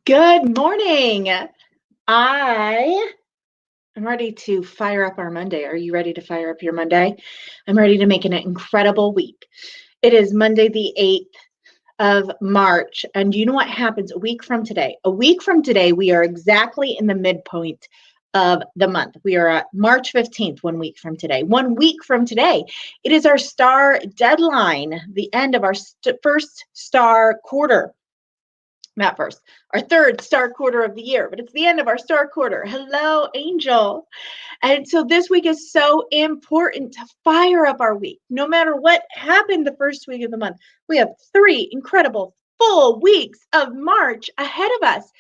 Good morning. I am ready to fire up our Monday. Are you ready to fire up your Monday? I'm ready to make an incredible week. It is Monday, the 8th of March. And you know what happens a week from today? A week from today, we are exactly in the midpoint of the month. We are at March 15th, 1 week from today. 1 week from today, it is our star deadline, the end of our first star quarter. Not first, our third star quarter of the year, but it's the end of our star quarter. Hello, Angel. And so this week is so important to fire up our week. No matter what happened the first week of the month, we have 3 incredible full weeks of March ahead of us.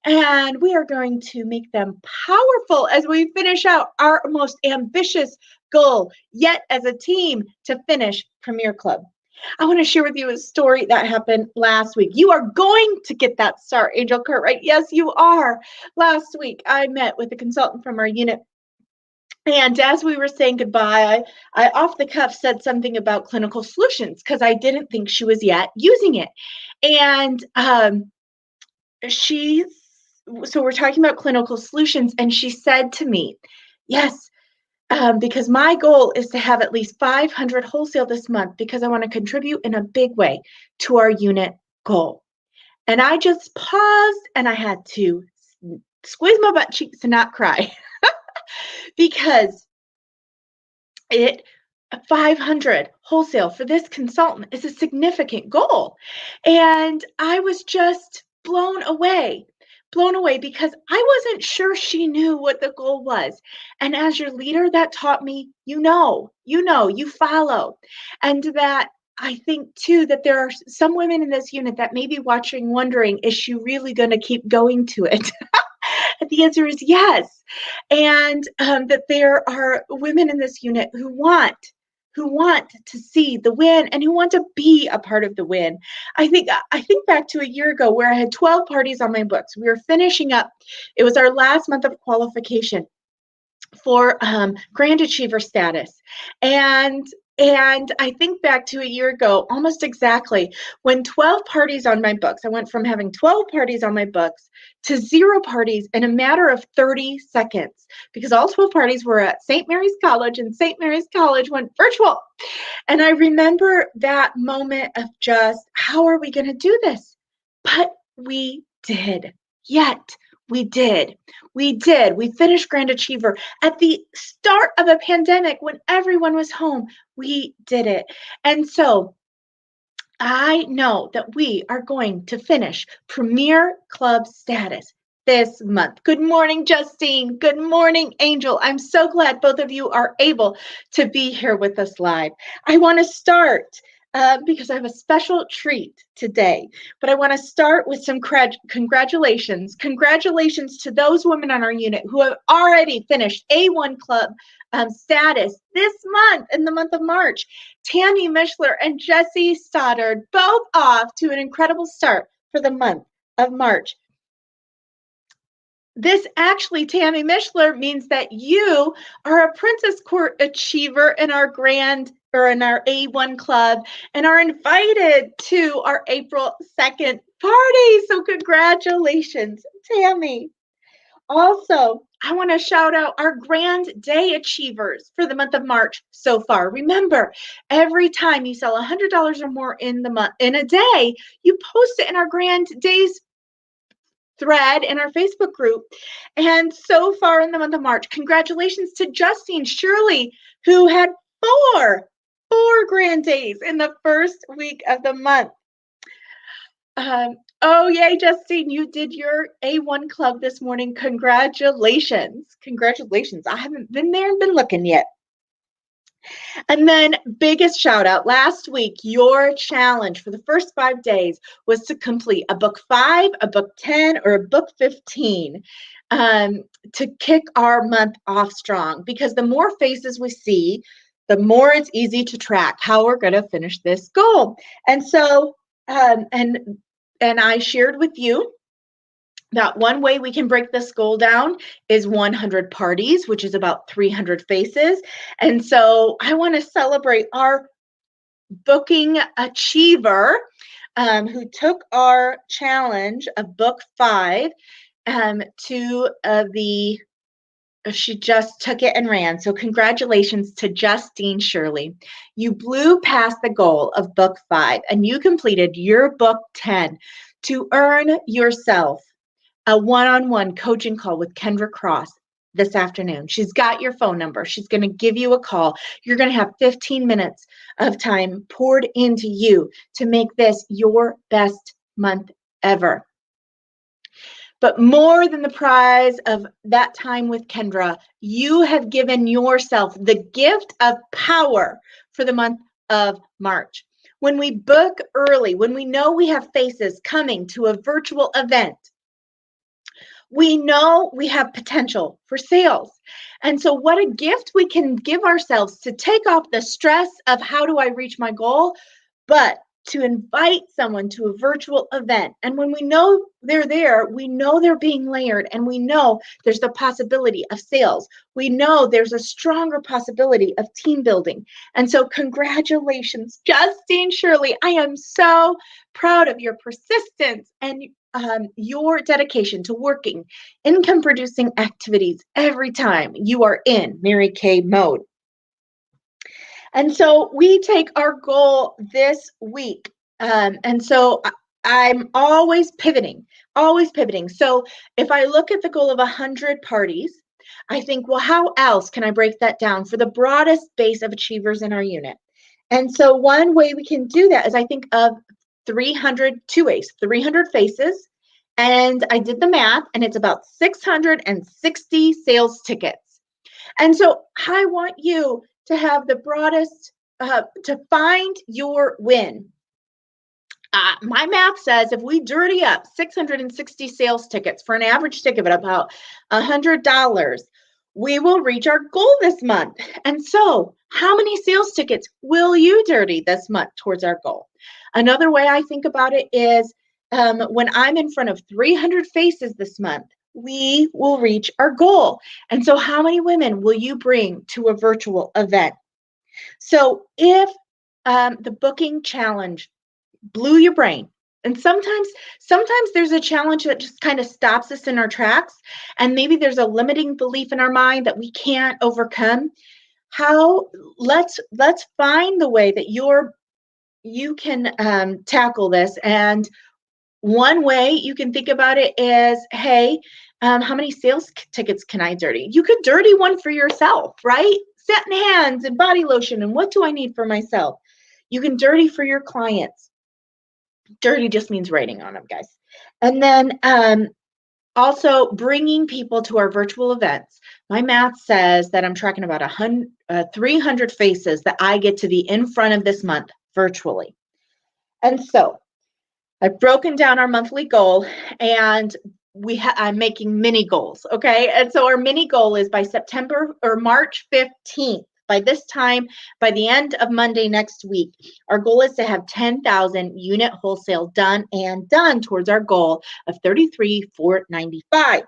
And we are going to make them powerful as we finish out our most ambitious goal yet as a team to finish Premier Club. I want to share with you a story that happened last week. You are going to get that star, Angel Cartwright. Yes, you are. Last week, I met with a consultant from our unit. And as we were saying goodbye, I off the cuff said something about clinical solutions because I didn't think she was yet using it. And so we're talking about clinical solutions. And she said to me, yes, because my goal is to have at least 500 wholesale this month because I want to contribute in a big way to our unit goal. And I just paused and I had to squeeze my butt cheeks and not cry because 500 wholesale for this consultant is a significant goal. And I was just blown away because I wasn't sure she knew what the goal was. And as your leader, that taught me, you follow. And that I think too, that there are some women in this unit that may be watching, wondering, is she really going to keep going to it? And the answer is yes. And that there are women in this unit who want to see the win and who want to be a part of the win. I think back to a year ago where I had 12 parties on my books. We were finishing up. It was our last month of qualification for Grand Achiever status. And I think back to a year ago, almost exactly, when 12 parties on my books, I went from having 12 parties on my books to 0 parties in a matter of 30 seconds, because all 12 parties were at St. Mary's College, and St. Mary's College went virtual. And I remember that moment of just, how are we going to do this? But we did. Yet we did. We finished Grand Achiever at the start of a pandemic when everyone was home. We did it. And so I know that we are going to finish Premier Club status this month. Good morning, Justine. Good morning, Angel. I'm so glad both of you are able to be here with us live. I want to start because I have a special treat today. But I want to start with some congratulations. Congratulations to those women on our unit who have already finished A1 Club status this month, in the month of March. Tammy Mishler and Jessie Stoddard, both off to an incredible start for the month of March. This actually, Tammy Mishler, means that you are a Princess Court Achiever in our A1 Club and are invited to our April 2nd party. So congratulations, Tammy. Also, I want to shout out our Grand Day Achievers for the month of March so far. Remember, every time you sell $100 or more in a day, you post it in our Grand Days thread in our Facebook group. And so far in the month of March, congratulations to Justine Shirley, who had four Grand Days in the first week of the month. Oh, yay, Justine, you did your A1 Club this morning. Congratulations. I haven't been there and been looking yet. And then biggest shout out, last week, your challenge for the first 5 days was to complete a book 5, a book 10, or a book 15 to kick our month off strong, because the more faces we see, the more it's easy to track how we're going to finish this goal. And so, and I shared with you that one way we can break this goal down is 100 parties, which is about 300 faces. And so I want to celebrate our booking achiever who took our challenge of book 5 to the she just took it and ran. So congratulations to Justine Shirley. You blew past the goal of book 5 and you completed your book 10 to earn yourself a one-on-one coaching call with Kendra Cross this afternoon. She's got your phone number. She's going to give you a call. You're going to have 15 minutes of time poured into you to make this your best month ever. But more than the prize of that time with Kendra, you have given yourself the gift of power for the month of March. When we book early, when we know we have faces coming to a virtual event, we know we have potential for sales. And so what a gift we can give ourselves to take off the stress of how do I reach my goal, but to invite someone to a virtual event. And when we know they're there, we know they're being layered and we know there's the possibility of sales. We know there's a stronger possibility of team building. And so congratulations, Justine Shirley. I am so proud of your persistence and your dedication to working income producing activities every time you are in Mary Kay mode. And so we take our goal this week. And so I'm always pivoting, always pivoting. So if I look at the goal of 100 parties, I think, well, how else can I break that down for the broadest base of achievers in our unit? And so one way we can do that is I think of 2 ways, 300 faces. And I did the math, and it's about 660 sales tickets. And so I want you to have the broadest, to find your win. My math says if we dirty up 660 sales tickets for an average ticket of about $100, we will reach our goal this month. And so how many sales tickets will you dirty this month towards our goal? Another way I think about it is when I'm in front of 300 faces this month, we will reach our goal. And so how many women will you bring to a virtual event? So if the booking challenge blew your brain, and sometimes there's a challenge that just kind of stops us in our tracks, and maybe there's a limiting belief in our mind that we can't overcome. Let's find the way that you can tackle this. And one way you can think about it is, hey, how many sales tickets can I dirty? You could dirty one for yourself, right? Satin hands and body lotion, and what do I need for myself? You can dirty for your clients. Dirty just means writing on them, guys. And then also bringing people to our virtual events. My math says that I'm tracking about 300 faces that I get to be in front of this month virtually. And so I've broken down our monthly goal, and I'm making mini goals, okay? And so our mini goal is by September or March 15th. By this time, by the end of Monday next week, our goal is to have 10,000 unit wholesale done towards our goal of $33,495.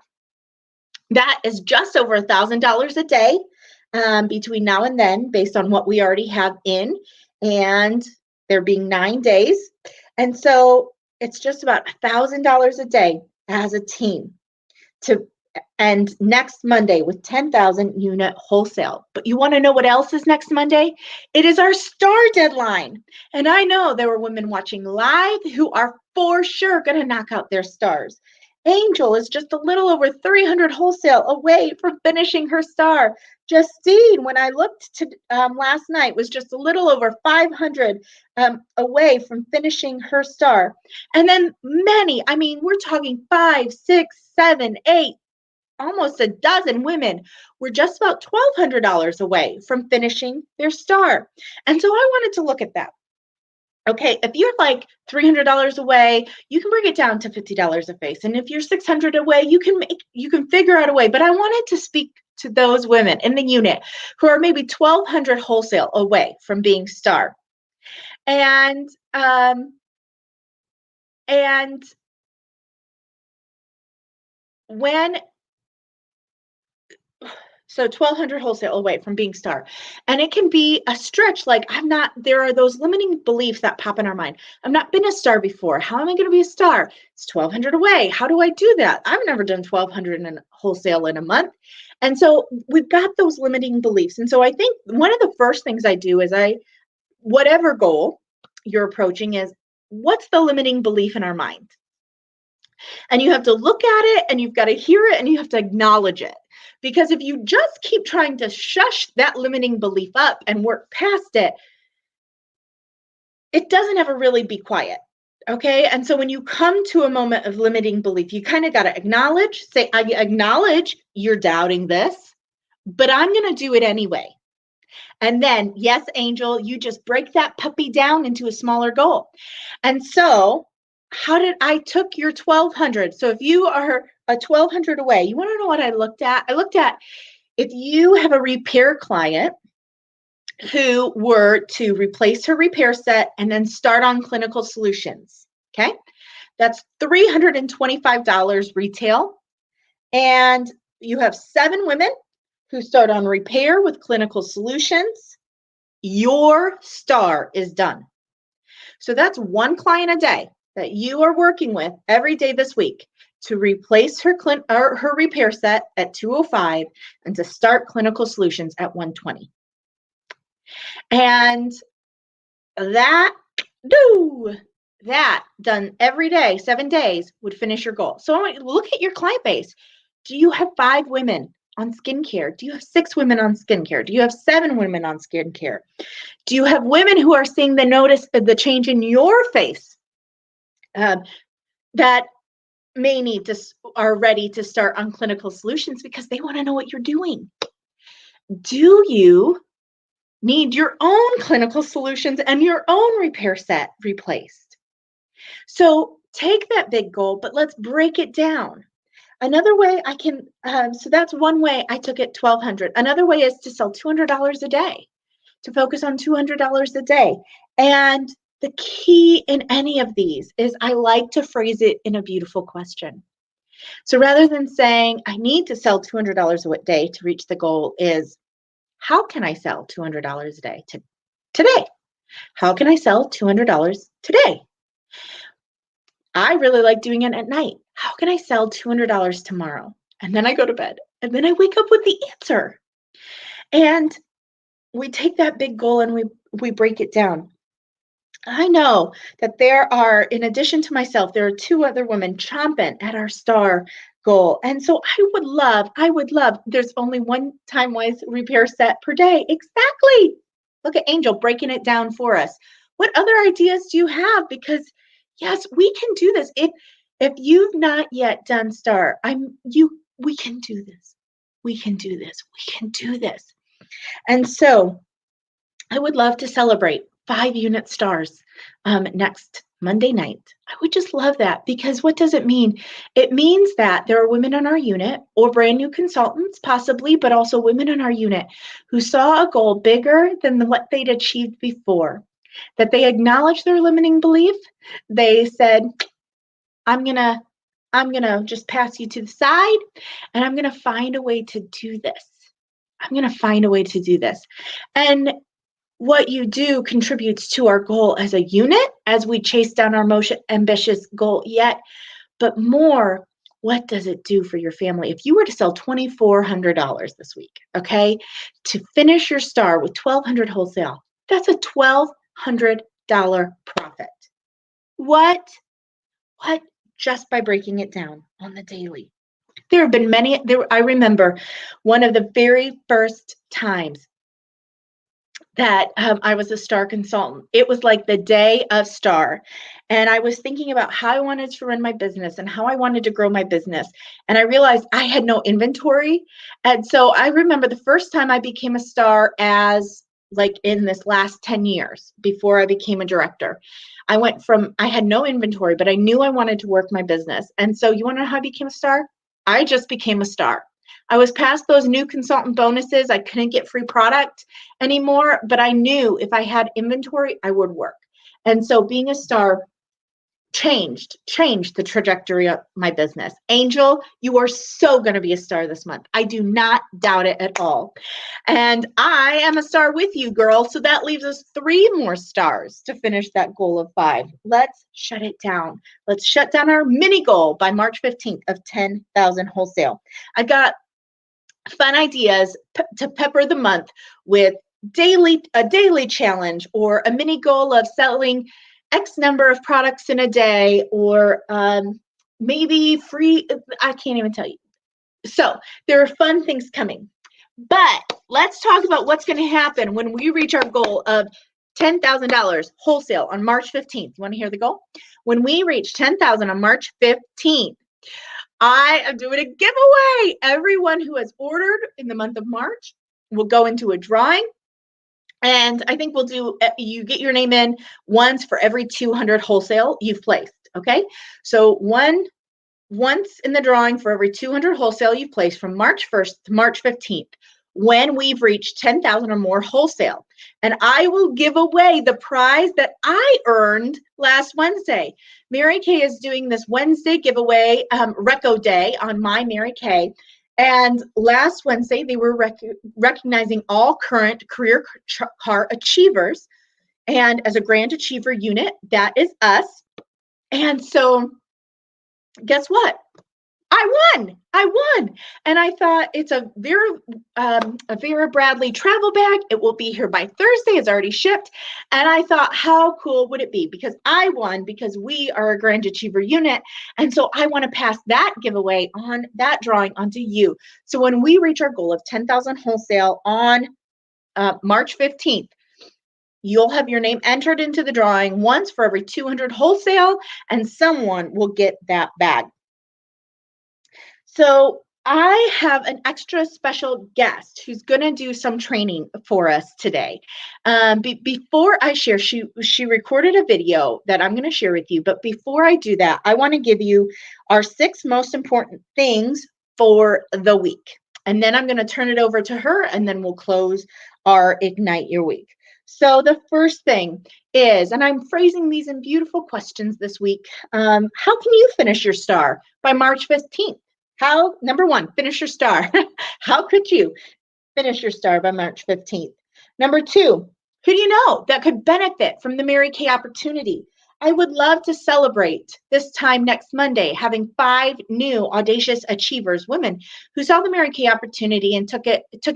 That is just over $1,000 a day between now and then, based on what we already have in, and there being 9 days. And so it's just about $1,000 a day as a team to end next Monday with 10,000 unit wholesale. But you want to know what else is next Monday? It is our star deadline. And I know there were women watching live who are for sure going to knock out their stars. Angel is just a little over 300 wholesale away from finishing her star. Justine, when I looked to last night, was just a little over 500 away from finishing her star. And then many, I mean, we're talking 5, 6, 7, 8, almost a dozen women were just about $1,200 away from finishing their star. And so I wanted to look at that. Okay, if you're like $300 away, you can bring it down to $50 a face. And if you're 600 away, you can figure out a way. But I wanted to speak to those women in the unit who are maybe 1,200 wholesale away from being star. And when So 1,200 wholesale away from being star. And it can be a stretch. Like there are those limiting beliefs that pop in our mind. I've not been a star before. How am I going to be a star? It's 1,200 away. How do I do that? I've never done 1,200 in wholesale in a month. And so we've got those limiting beliefs. And so I think one of the first things I do is whatever goal you're approaching is, what's the limiting belief in our mind? And you have to look at it and you've got to hear it and you have to acknowledge it. Because if you just keep trying to shush that limiting belief up and work past it, it doesn't ever really be quiet. Okay. And so when you come to a moment of limiting belief, you kind of got to say, I acknowledge you're doubting this, but I'm going to do it anyway. And then, yes, Angel, you just break that puppy down into a smaller goal. And so I took your 1,200. So if you are a 1,200 away, you want to know what I looked at? I looked at if you have a repair client who were to replace her repair set and then start on Clinical Solutions. Okay. That's $325 retail. And you have 7 women who start on repair with Clinical Solutions. Your star is done. So that's one client a day that you are working with every day this week to replace her repair set at 205 and to start Clinical Solutions at 120. And that done every day, 7 days, would finish your goal. So I want you to look at your client base. Do you have 5 women on skincare? Do you have 6 women on skincare? Do you have 7 women on skincare? Do you have women who are seeing the change in your face that are ready to start on Clinical Solutions because they want to know what you're doing? Do you need your own Clinical Solutions and your own repair set replaced? So take that big goal, but let's break it down. Another way I can, so that's one way I took it 1,200. Another way is to sell $200 a day, to focus on $200 a day. And the key in any of these is I like to phrase it in a beautiful question. So rather than saying, I need to sell $200 a day to reach the goal, is how can I sell $200 a day today? How can I sell $200 today? I really like doing it at night. How can I sell $200 tomorrow? And then I go to bed and then I wake up with the answer. And we take that big goal and we break it down. I know that there are, in addition to myself, there are 2 other women chomping at our star goal. And so I would love, there's only one time-wise repair set per day. Exactly. Look at Angel breaking it down for us. What other ideas do you have? Because yes, we can do this. If you've not yet done star, we can do this. We can do this. We can do this. And so I would love to celebrate 5-unit stars next Monday night. I would just love that, because what does it mean? It means that there are women in our unit, or brand new consultants possibly, but also women in our unit who saw a goal bigger than what they'd achieved before, that they acknowledged their limiting belief. They said, I'm gonna just pass you to the side and I'm gonna find a way to do this. I'm gonna find a way to do this. And what you do contributes to our goal as a unit as we chase down our most ambitious goal yet. But more, what does it do for your family? If you were to sell $2,400 this week, okay, to finish your star with 1,200 wholesale, that's a $1,200 profit. What? Just by breaking it down on the daily. There have been many. I remember one of the very first times that I was a star consultant. It was like the day of star. And I was thinking about how I wanted to run my business and how I wanted to grow my business. And I realized I had no inventory. And so I remember the first time I became a star as like in this last 10 years before I became a director. I had no inventory, but I knew I wanted to work my business. And so you want to know how I became a star? I just became a star. I was past those new consultant bonuses. I couldn't get free product anymore, but I knew if I had inventory, I would work. And so being a star changed the trajectory of my business. Angel, you are so going to be a star this month. I do not doubt it at all. And I am a star with you, girl. So that leaves us 3 more stars to finish that goal of 5. Let's shut it down. Let's shut down our mini goal by March 15th of 10,000 wholesale. I've got fun ideas to pepper the month with a daily challenge or a mini goal of selling X number of products in a day, or maybe free. I can't even tell you. So there are fun things coming. But let's talk about what's going to happen when we reach our goal of $10,000 wholesale on March 15th. You want to hear the goal? When we reach 10,000 on March 15th, I am doing a giveaway. Everyone who has ordered in the month of March will go into a drawing. And I think we'll do, you get your name in once for every 200 wholesale you've placed. Okay. So once in the drawing for every 200 wholesale you've placed from March 1st to March 15th, when we've reached 10,000 or more wholesale. And I will give away the prize that I earned last Wednesday. Mary Kay is doing this Wednesday giveaway, Reco Day on My Mary Kay. And last Wednesday, they were recognizing all current career car achievers. And as a Grand Achiever unit, that is us. And so guess what? I won. And I thought, it's a Vera Bradley travel bag. It will be here by Thursday. It's already shipped. And I thought, how cool would it be? Because I won, because we are a Grand Achiever unit. And so I want to pass that giveaway on, that drawing, onto you. So when we reach our goal of 10,000 wholesale on March 15th, you'll have your name entered into the drawing once for every 200 wholesale, and someone will get that bag. So I have an extra special guest who's going to do some training for us today. Before I share, she recorded a video that I'm going to share with you. But before I do that, I want to give you our 6 most important things for the week. And then I'm going to turn it over to her, and then we'll close our Ignite Your Week. So the first thing is, and I'm phrasing these in beautiful questions this week, how can you finish your star by March 15th? How, number 1, finish your star. How could you finish your star by March 15th? Number 2, who do you know that could benefit from the Mary Kay opportunity? I would love to celebrate this time next Monday, having 5 new audacious achievers, women who saw the Mary Kay opportunity and took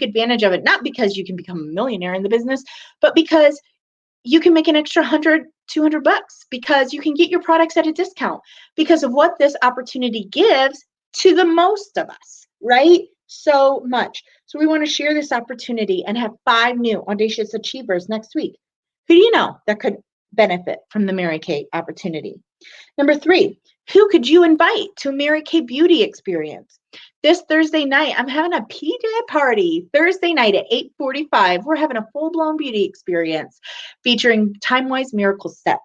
advantage of it, not because you can become a millionaire in the business, but because you can make an extra $100, $200, because you can get your products at a discount because of what this opportunity gives to the most of us, right? So much. So we want to share this opportunity and have 5 new audacious achievers next week. Who do you know that could benefit from the Mary Kay opportunity? Number 3, who could you invite to a Mary Kay beauty experience? This Thursday night, I'm having a PJ party. Thursday night at 8:45, we're having a full-blown beauty experience featuring Time-Wise Miracle Set.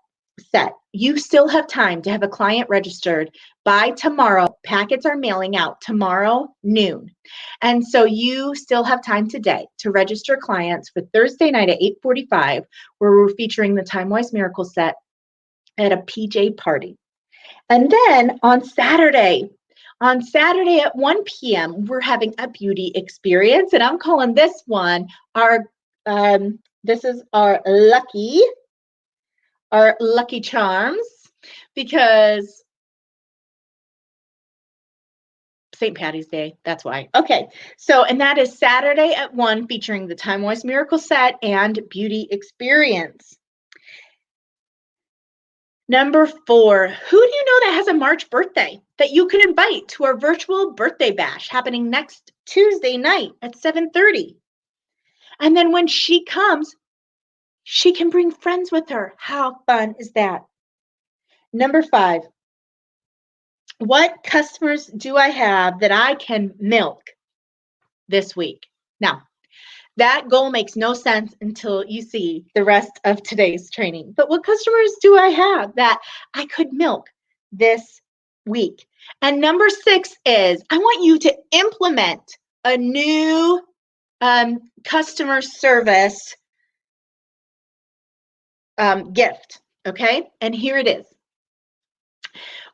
You still have time to have a client registered by tomorrow. Packets are mailing out tomorrow noon. And so you still have time today to register clients for Thursday night at 8:45, where we're featuring the Time-Wise Miracle Set at a PJ party. And then on Saturday at 1 p.m., we're having a beauty experience. And I'm calling this one this is our lucky charms, because St. Patty's Day, that's why. Okay, so, and that is Saturday at 1, featuring the Time-Wise Miracle Set and beauty experience. Number 4, who do you know that has a March birthday that you could invite to our virtual birthday bash happening next Tuesday night at 7:30? And then when she comes, she can bring friends with her. How fun is that? Number 5, what customers do I have that I can milk this week? Now, that goal makes no sense until you see the rest of today's training. But what customers do I have that I could milk this week? And number 6 is, I want you to implement a new customer service gift, okay? And here it is.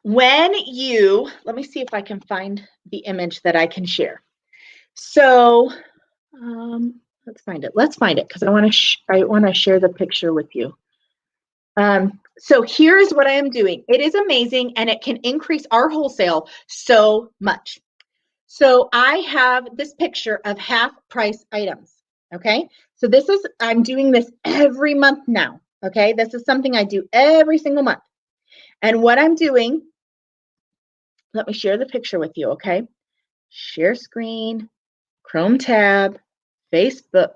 When you, let me see if I can find the image that I can share. So let's find it. Let's find it because I want to share the picture with you. So here's what I am doing. It is amazing and it can increase our wholesale so much. So I have this picture of half price items. Okay. So I'm doing this every month now. Okay. This is something I do every single month. And what I'm doing, let me share the picture with you. Okay. Share screen, Chrome tab, Facebook,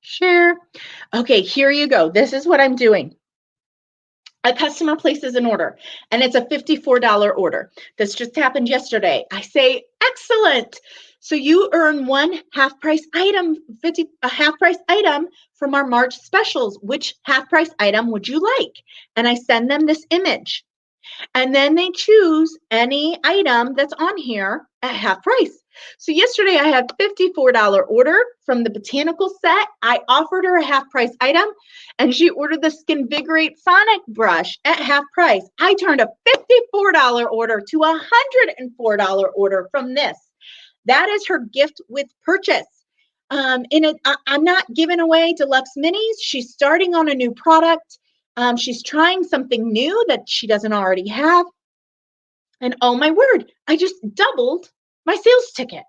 share. Okay. Here you go. This is what I'm doing. A customer places an order and it's a $54 order. This just happened yesterday. I say, excellent. So you earn one half price item, a half price item from our March specials. Which half price item would you like? And I send them this image. And then they choose any item that's on here at half price. So yesterday I had $54 order from the botanical set. I offered her a half price item and she ordered the Skinvigorate Sonic brush at half price. I turned a $54 order to a $104 order from this. That is her gift with purchase. I'm not giving away deluxe minis. She's starting on a new product. She's trying something new that she doesn't already have. And oh my word, I just doubled my sales ticket.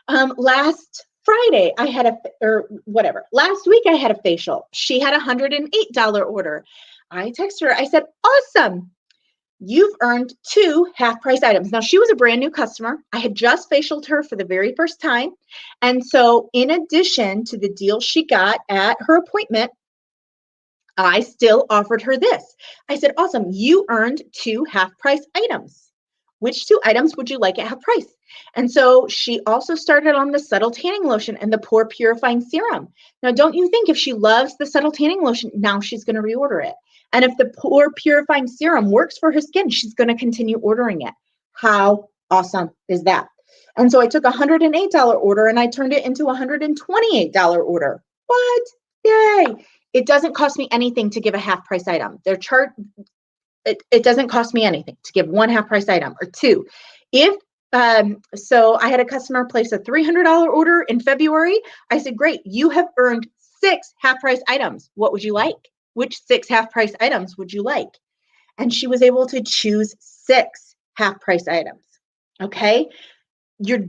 Last Friday, last week I had a facial. She had a $108 order. I texted her, I said, awesome. You've earned 2 half price items. Now, she was a brand new customer. I had just facialed her for the very first time. And so in addition to the deal she got at her appointment, I still offered her this. I said, awesome, you earned 2 half price items. Which 2 items would you like at half price? And so she also started on the subtle tanning lotion and the pore purifying serum. Now, don't you think if she loves the subtle tanning lotion, now she's going to reorder it? And if the pore purifying serum works for her skin, she's going to continue ordering it. How awesome is that? And so I took a $108 order and I turned it into a $128 order. What? Yay. It doesn't cost me anything to give a half price item. It doesn't cost me anything to give 1 half price item or 2. So I had a customer place a $300 order in February. I said, great, you have earned 6 half price items. What would you like? Which 6 half price items would you like? And she was able to choose 6 half price items. Okay. You're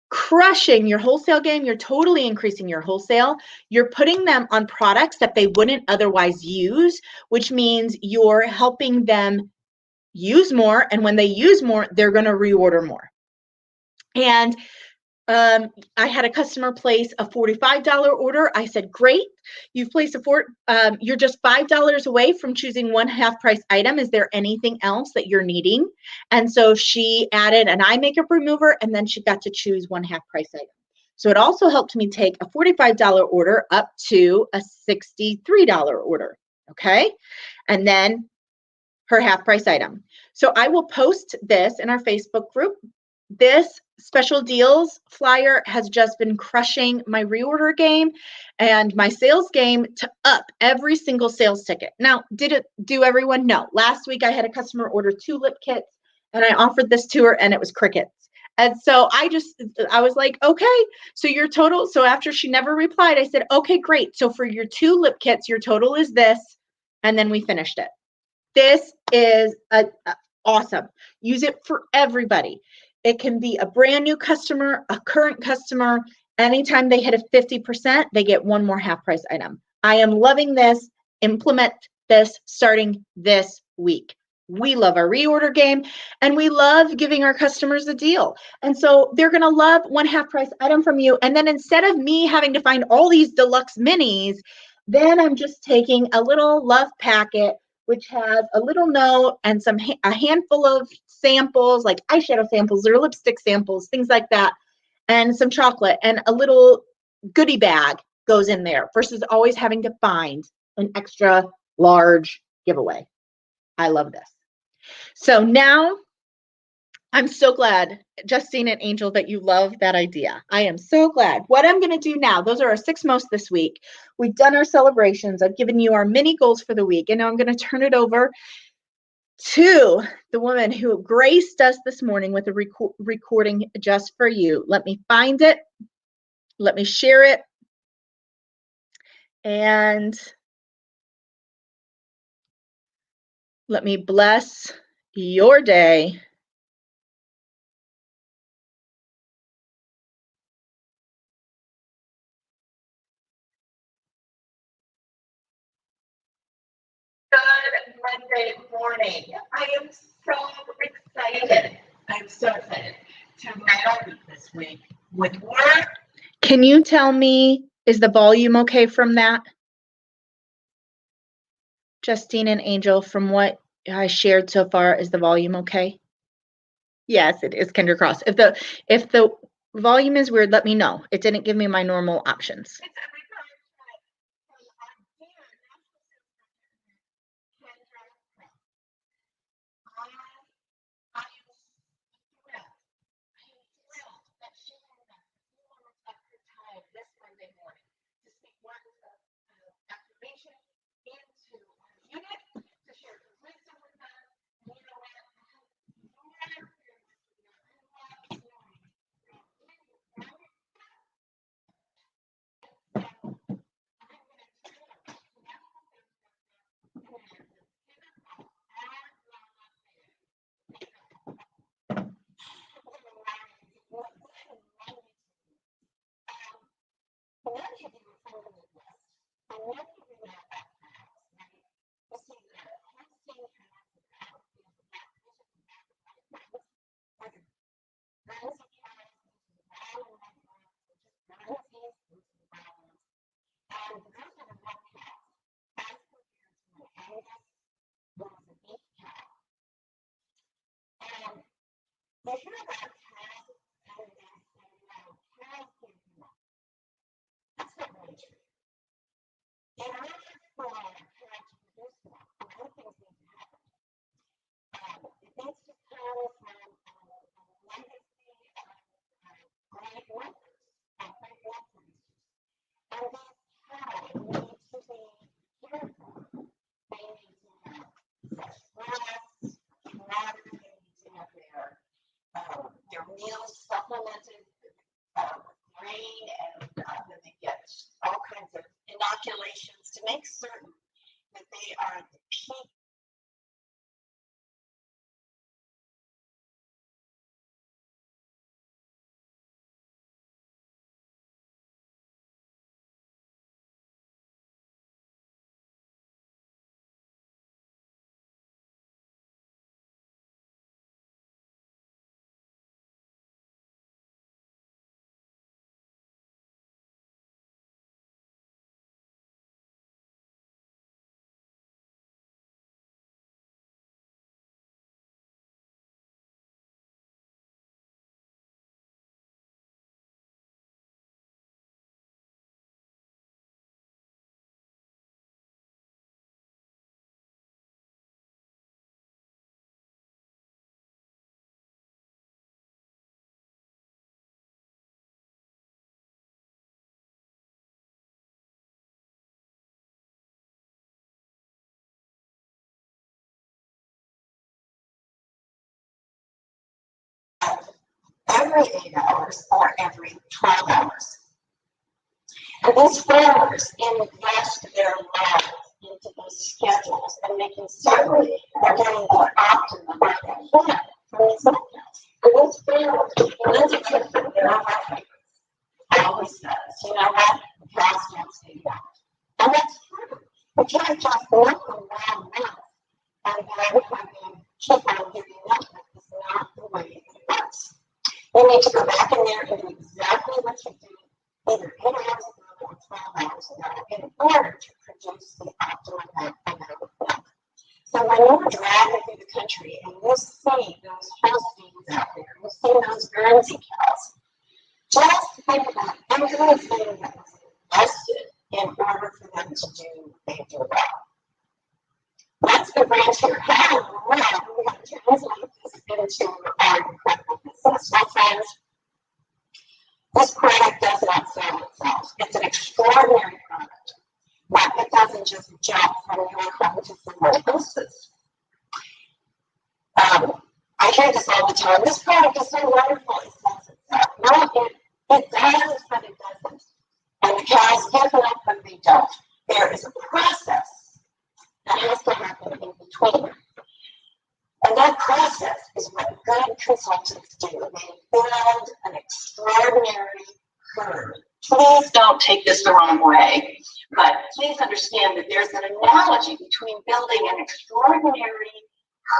crushing your wholesale game. You're totally increasing your wholesale. You're putting them on products that they wouldn't otherwise use, which means you're helping them use more. And when they use more, they're going to reorder more. And I had a customer place a $45 order. I said, great, you've placed you're just $5 away from choosing 1 half price item. Is there anything else that you're needing? And so she added an eye makeup remover and then she got to choose 1 half price item. So it also helped me take a $45 order up to a $63 order. Okay. And then her half price item. So I will post this in our Facebook group. This special deals flyer has just been crushing my reorder game and my sales game to up every single sales ticket. Now, did it do everyone? No. Last week I had a customer order 2 lip kits and I offered this to her and it was crickets. And so I was like, okay, so your total. So after she never replied, I said, okay, great. So for your 2 lip kits, your total is this. And then we finished it. This is awesome. Use it for everybody. It can be a brand new customer, a current customer. Anytime they hit a 50%, they get 1 more half price item. I am loving this. Implement this starting this week. We love our reorder game and we love giving our customers a deal. And so they're going to love 1 half price item from you. And then instead of me having to find all these deluxe minis, then I'm just taking a little love packet which has a little note and a handful of samples, like eyeshadow samples or lipstick samples, things like that, and some chocolate, and a little goodie bag goes in there versus always having to find an extra large giveaway. I love this. So now I'm so glad, Justine and Angel, that you love that idea. I am so glad. What I'm going to do now, those are our 6 most this week. We've done our celebrations. I've given you our mini goals for the week, and now I'm going to turn it over to the woman who graced us this morning with a recording just for you. Let me find it. Let me share it. And let me bless your day. Good Monday morning. I am so excited. I'm so excited to meet this week with work. Can you tell me, is the volume okay from that? Justine and Angel, from what I shared so far, is the volume okay? Yes, it is, Kendra Cross. If the volume is weird, let me know. It didn't give me my normal options. Every 8 hours or every 12 hours. And these farmers invest their lives into those schedules and making certain they're getting the optimum that they can from these outcomes. And these farmers, Lindsay Tiffin, their wife, always says, you know what, the cows don't stay down. And that's true. We can't just milk them round mouth and then keep on giving milk. That's not the way it works. You need to go back in there and do exactly what you do, either 8 hours ago or 12 hours ago, in order to produce the optimum amount of milk. So when you're driving through the country and you see those Holsteins out there, you see those Guernsey cows, just think about everything that was invested in order for them to do what they do well. Let's go back to your head. Well, we have to translate this into our incredible business. My friends, this product does not sell itself. It's an extraordinary product, but it doesn't just jump from your home to someone else's. hear this all the time. This product is so wonderful, it sells itself. No, it does, but it doesn't. And the cows give up, but they don't. There is a process that has to happen in between. And that process is what good consultants do. They build an extraordinary herd. Please don't take this the wrong way, but please understand that there's an analogy between building an extraordinary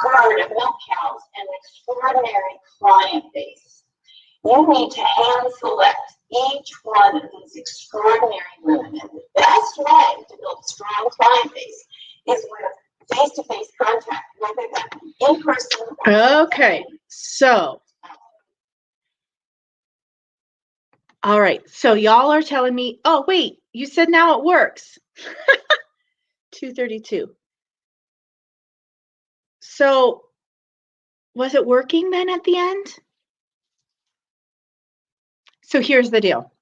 herd of milk cows and an extraordinary client base. You need to hand select each one of these extraordinary women. And the best way to build a strong client base is with face-to-face contact, whether that be in person or okay, so all right, so y'all are telling me, oh wait, you said now it works. 2:32. So was it working then at the end? So here's the deal.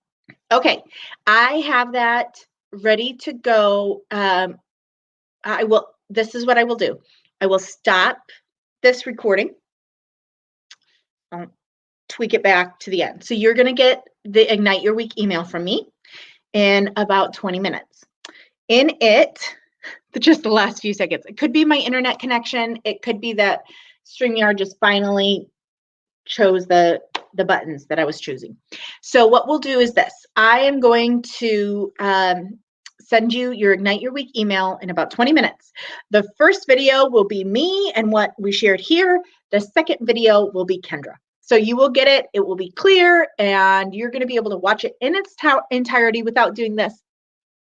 Okay, I have that ready to go. This is what I will do. I will stop this recording. I'll tweak it back to the end. So you're going to get the Ignite Your Week email from me in about 20 minutes. In it, just the last few seconds, it could be my internet connection. It could be that StreamYard just finally chose the buttons that I was choosing. So what we'll do is this. I am going to send you your Ignite Your Week email in about 20 minutes. The first video will be me and what we shared here. The second video will be Kendra. So you will get it. It will be clear, and you're going to be able to watch it in its entirety without doing this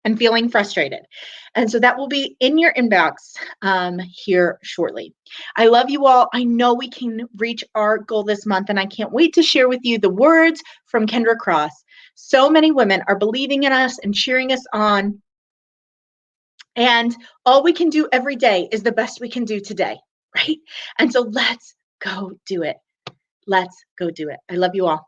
and feeling frustrated. And so that will be in your inbox here shortly. I love you all. I know we can reach our goal this month, and I can't wait to share with you the words from Kendra Cross. So many women are believing in us and cheering us on. And all we can do every day is the best we can do today, right? And so let's go do it. Let's go do it. I love you all.